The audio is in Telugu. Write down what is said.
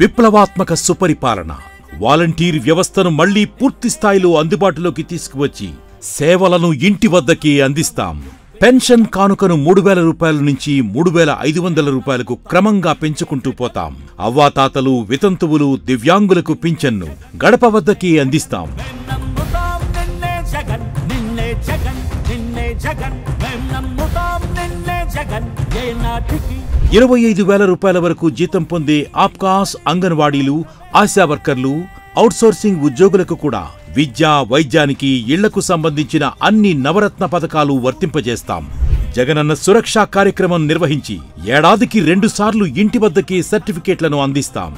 విప్లవాత్మక సుపరిపాలన, వాలంటీర్ వ్యవస్థను మళ్లీ పూర్తి స్థాయిలో అందుబాటులోకి తీసుకువచ్చి సేవలను ఇంటి వద్దకే అందిస్తాం. పెన్షన్ కానుకను 3000 రూపాయల నుంచి 3500 రూపాయలకు క్రమంగా పెంచుకుంటూ పోతాం. అవ్వాతాతలు, వితంతువులు, దివ్యాంగులకు పింఛన్ను గడప వద్దకే అందిస్తాం. 25,000 రూపాయల వరకు జీతం పొందే ఆప్కాస్, అంగన్వాడీలు, ఆశా వర్కర్లు, అవుట్సోర్సింగ్ ఉద్యోగులకు కూడా విద్య, వైద్యానికి, ఇళ్లకు సంబంధించిన అన్ని నవరత్న పథకాలు వర్తింపజేస్తాం. జగనన్న సురక్ష కార్యక్రమం నిర్వహించి ఏడాదికి 2 సార్లు ఇంటి వద్దకే సర్టిఫికేట్లను అందిస్తాం.